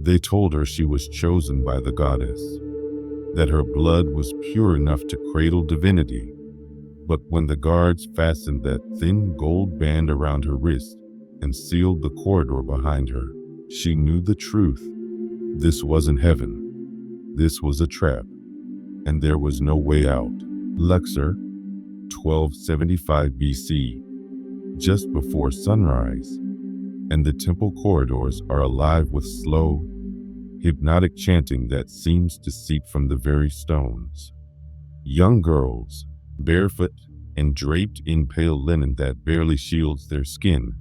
They told her she was chosen by the goddess, that her blood was pure enough to cradle divinity. But when the guards fastened that thin gold band around her wrist and sealed the corridor behind her, she knew the truth. This wasn't heaven. This was a trap, and there was no way out. Luxor, 1275 BC, just before sunrise, and the temple corridors are alive with slow, hypnotic chanting that seems to seep from the very stones. Young girls, barefoot and draped in pale linen that barely shields their skin,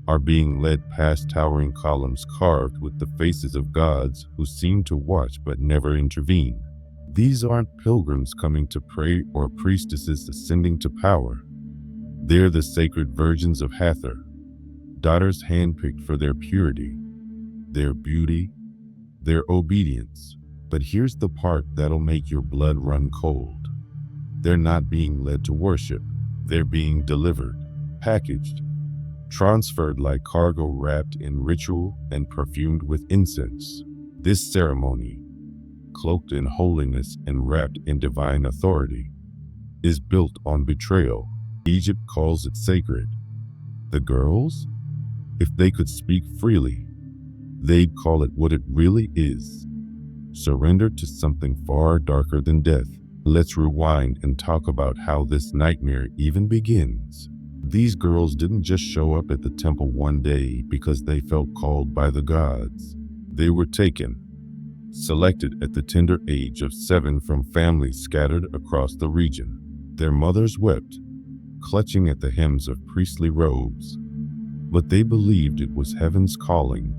are being led past towering columns carved with the faces of gods who seem to watch but never intervene. These aren't pilgrims coming to pray or priestesses ascending to power. They're the sacred virgins of Hathor, daughters handpicked for their purity, their beauty, their obedience. But here's the part that'll make your blood run cold. They're not being led to worship. They're being delivered, packaged, transferred like cargo wrapped in ritual and perfumed with incense. This ceremony, cloaked in holiness and wrapped in divine authority, is built on betrayal. Egypt calls it sacred. The girls, if they could speak freely, they'd call it what it really is: surrender to something far darker than death. Let's rewind and talk about how this nightmare even begins. These girls didn't just show up at the temple one day because they felt called by the gods. They were taken, selected at the tender age of 7 from families scattered across the region. Their mothers wept, clutching at the hems of priestly robes, but they believed it was heaven's calling,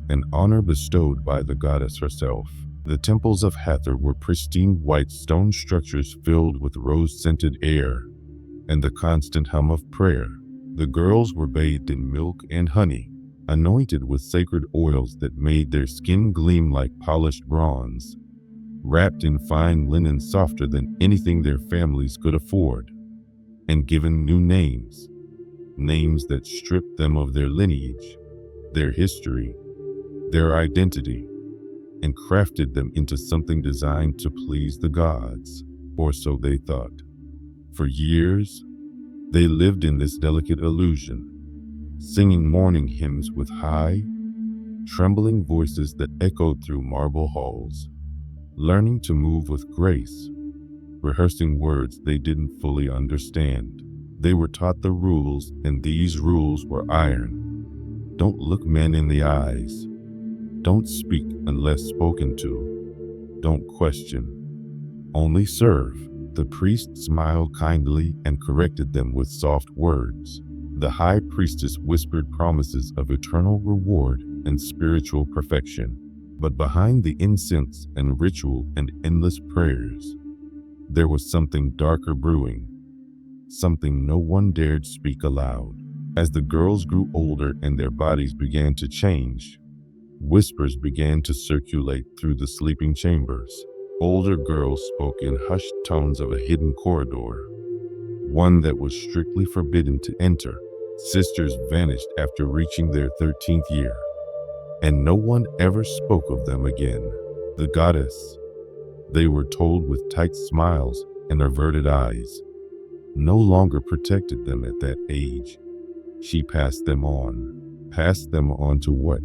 an honor bestowed by the goddess herself. The temples of Hathor were pristine white stone structures filled with rose-scented air and the constant hum of prayer. The girls were bathed in milk and honey, anointed with sacred oils that made their skin gleam like polished bronze, wrapped in fine linen softer than anything their families could afford, and given new names, names that stripped them of their lineage, their history, their identity, and crafted them into something designed to please the gods, or so they thought. For years, they lived in this delicate illusion, singing mourning hymns with high, trembling voices that echoed through marble halls, learning to move with grace, rehearsing words they didn't fully understand. They were taught the rules, and these rules were iron. Don't look men in the eyes. Don't speak unless spoken to. Don't question. Only serve. The priest smiled kindly and corrected them with soft words. The high priestess whispered promises of eternal reward and spiritual perfection. But behind the incense and ritual and endless prayers, there was something darker brewing, something no one dared speak aloud. As the girls grew older and their bodies began to change, whispers began to circulate through the sleeping chambers. Older girls spoke in hushed tones of a hidden corridor, one that was strictly forbidden to enter. Sisters vanished after reaching their 13th year, and no one ever spoke of them again. The goddess, they were told with tight smiles and averted eyes, no longer protected them at that age. She passed them on. Passed them on to what?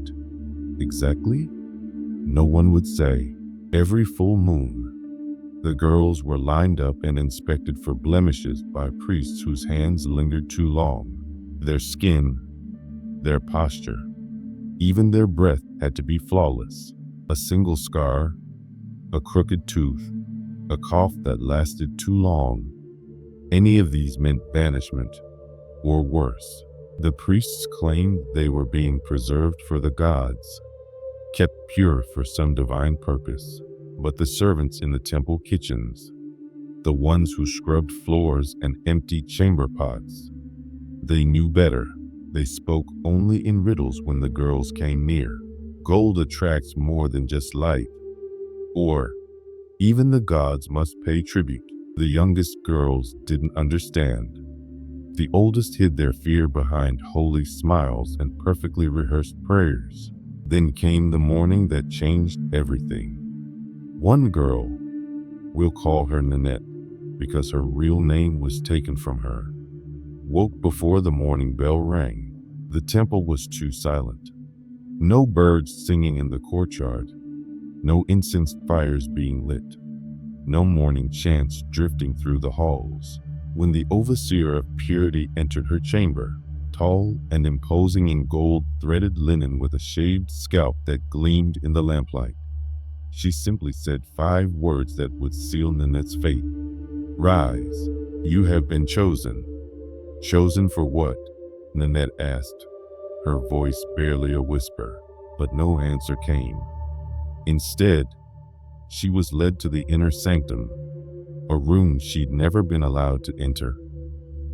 Exactly? No one would say. Every full moon, the girls were lined up and inspected for blemishes by priests whose hands lingered too long. Their skin, their posture, even their breath had to be flawless. A single scar, a crooked tooth, a cough that lasted too long, any of these meant banishment, or worse. The priests claimed they were being preserved for the gods, kept pure for some divine purpose. But the servants in the temple kitchens, the ones who scrubbed floors and emptied chamber pots, they knew better. They spoke only in riddles when the girls came near. Gold attracts more than just light. Or, even the gods must pay tribute. The youngest girls didn't understand. The oldest hid their fear behind holy smiles and perfectly rehearsed prayers. Then came the morning that changed everything. One girl, we'll call her Nanette because her real name was taken from her, woke before the morning bell rang. The temple was too silent. No birds singing in the courtyard, no incense fires being lit, no morning chants drifting through the halls. When the overseer of purity entered her chamber, tall and imposing in gold-threaded linen with a shaved scalp that gleamed in the lamplight, she simply said 5 words that would seal Nanette's fate. "Rise, you have been chosen." "Chosen for what?" Nanette asked, her voice barely a whisper, but no answer came. Instead, she was led to the inner sanctum, a room she'd never been allowed to enter,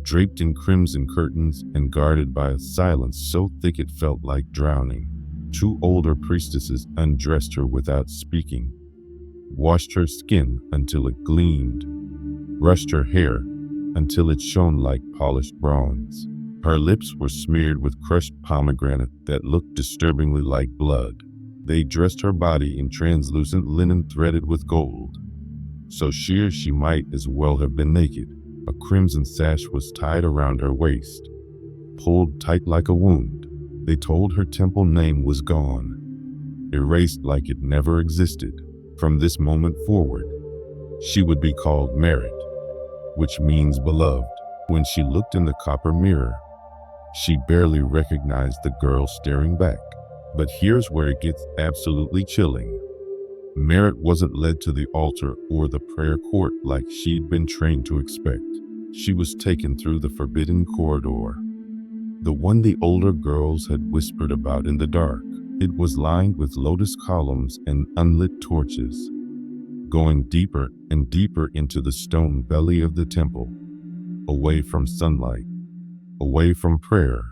draped in crimson curtains and guarded by a silence so thick it felt like drowning. 2 older priestesses undressed her without speaking, washed her skin until it gleamed, brushed her hair until it shone like polished bronze. Her lips were smeared with crushed pomegranate that looked disturbingly like blood. They dressed her body in translucent linen threaded with gold, so sheer she might as well have been naked. A crimson sash was tied around her waist, pulled tight like a wound. They told her temple name was gone, erased like it never existed. From this moment forward, she would be called Merit, which means beloved. When she looked in the copper mirror, she barely recognized the girl staring back. But here's where it gets absolutely chilling. Merit wasn't led to the altar or the prayer court like she'd been trained to expect. She was taken through the forbidden corridor, the one the older girls had whispered about in the dark. It was lined with lotus columns and unlit torches, going deeper and deeper into the stone belly of the temple, away from sunlight, away from prayer,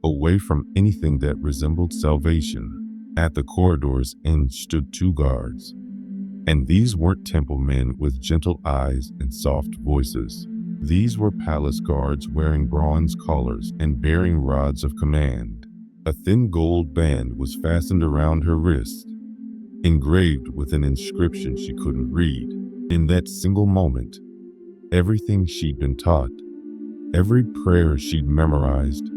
away from anything that resembled salvation. At the corridor's end stood 2 guards, and these weren't temple men with gentle eyes and soft voices. These were palace guards wearing bronze collars and bearing rods of command. A thin gold band was fastened around her wrist, engraved with an inscription she couldn't read. In that single moment, everything she'd been taught, every prayer she'd memorized,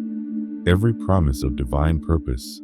every promise of divine purpose,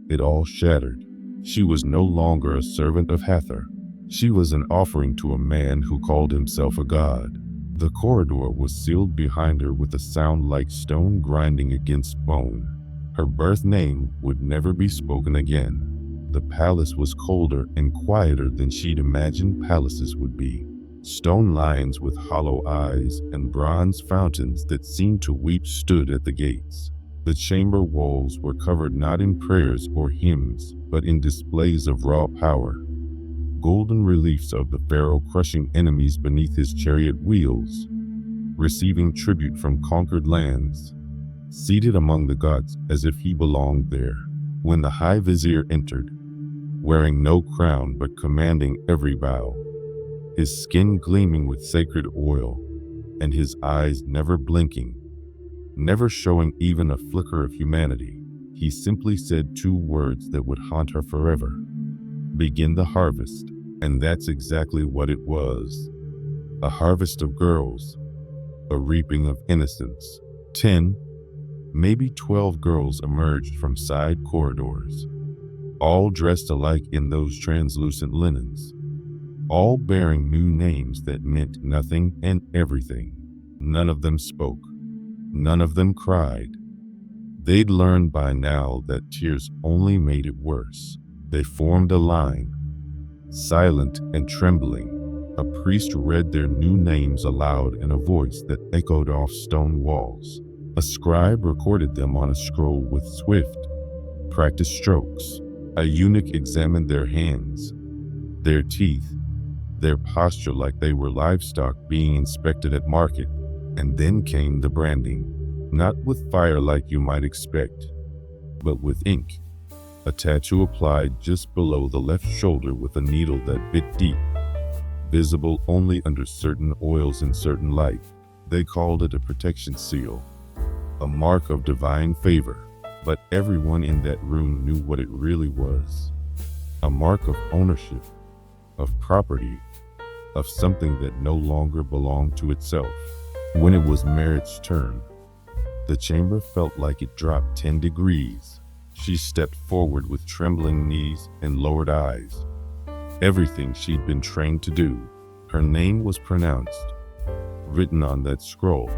it all shattered. She was no longer a servant of Hathor. She was an offering to a man who called himself a god. The corridor was sealed behind her with a sound like stone grinding against bone. Her birth name would never be spoken again. The palace was colder and quieter than she'd imagined palaces would be. Stone lions with hollow eyes and bronze fountains that seemed to weep stood at the gates. The chamber walls were covered not in prayers or hymns, but in displays of raw power. Golden reliefs of the Pharaoh crushing enemies beneath his chariot wheels, receiving tribute from conquered lands, seated among the gods as if he belonged there. When the high vizier entered, wearing no crown but commanding every bow, his skin gleaming with sacred oil, and his eyes never blinking, never showing even a flicker of humanity, he simply said 2 words that would haunt her forever. Begin the harvest. And that's exactly what it was. A harvest of girls, a reaping of innocence. 10, maybe 12 girls emerged from side corridors, all dressed alike in those translucent linens, all bearing new names that meant nothing and everything. None of them spoke. None of them cried. They'd learned by now that tears only made it worse. They formed a line, silent and trembling. A priest read their new names aloud in a voice that echoed off stone walls. A scribe recorded them on a scroll with swift, practiced strokes. A eunuch examined their hands, their teeth, their posture like they were livestock being inspected at market. And then came the branding, not with fire like you might expect, but with ink. A tattoo applied just below the left shoulder with a needle that bit deep, visible only under certain oils in certain light. They called it a protection seal, a mark of divine favor. But everyone in that room knew what it really was. A mark of ownership, of property, of something that no longer belonged to itself. When it was Merit's turn, the chamber felt like it dropped 10 degrees. She stepped forward with trembling knees and lowered eyes. Everything she'd been trained to do, her name was pronounced, written on that scroll,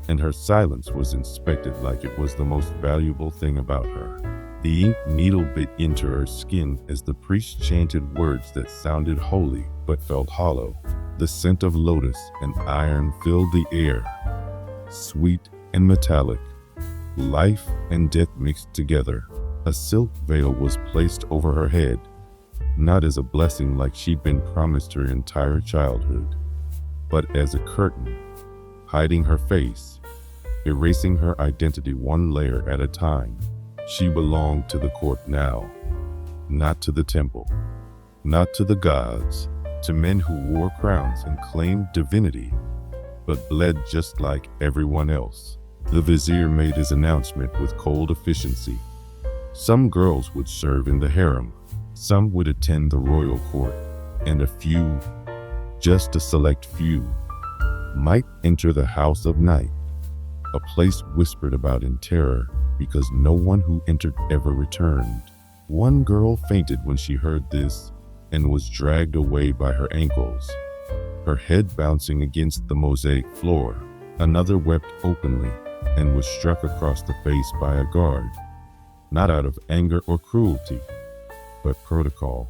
and her silence was inspected like it was the most valuable thing about her. The ink needle bit into her skin as the priest chanted words that sounded holy but felt hollow. The scent of lotus and iron filled the air, sweet and metallic, life and death mixed together. A silk veil was placed over her head, not as a blessing like she'd been promised her entire childhood, but as a curtain, hiding her face, erasing her identity one layer at a time. She belonged to the court now, not to the temple, not to the gods, to men who wore crowns and claimed divinity, but bled just like everyone else. The vizier made his announcement with cold efficiency. Some girls would serve in the harem, some would attend the royal court, and a few, just a select few, might enter the house of night, a place whispered about in terror because no one who entered ever returned. One girl fainted when she heard this and was dragged away by her ankles, her head bouncing against the mosaic floor. Another wept openly and was struck across the face by a guard, not out of anger or cruelty, but protocol.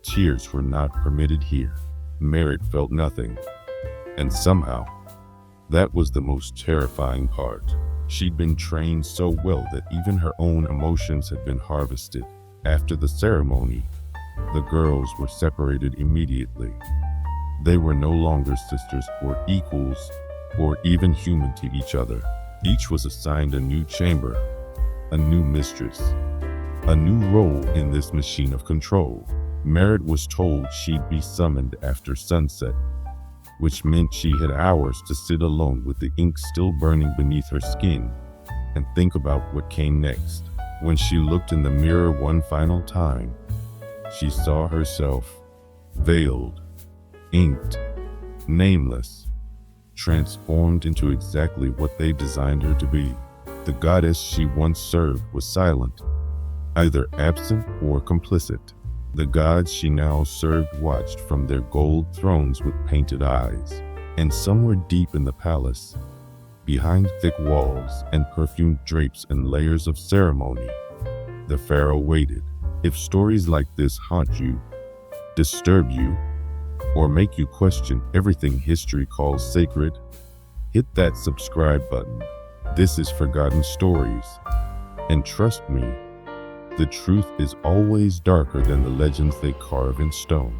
Tears were not permitted here. Merit felt nothing, and somehow, that was the most terrifying part. She'd been trained so well that even her own emotions had been harvested. After the ceremony, the girls were separated immediately. They were no longer sisters or equals or even human to each other. Each was assigned a new chamber, a new mistress, a new role in this machine of control. Merit was told she'd be summoned after sunset, which meant she had hours to sit alone with the ink still burning beneath her skin and think about what came next. When she looked in the mirror one final time, she saw herself veiled, inked, nameless, transformed into exactly what they designed her to be. The goddess she once served was silent, either absent or complicit. The gods she now served watched from their gold thrones with painted eyes. And somewhere deep in the palace, behind thick walls and perfumed drapes and layers of ceremony, the Pharaoh waited. If stories like this haunt you, disturb you, or make you question everything history calls sacred, hit that subscribe button. This is Forgotten Stories, and trust me, the truth is always darker than the legends they carve in stone.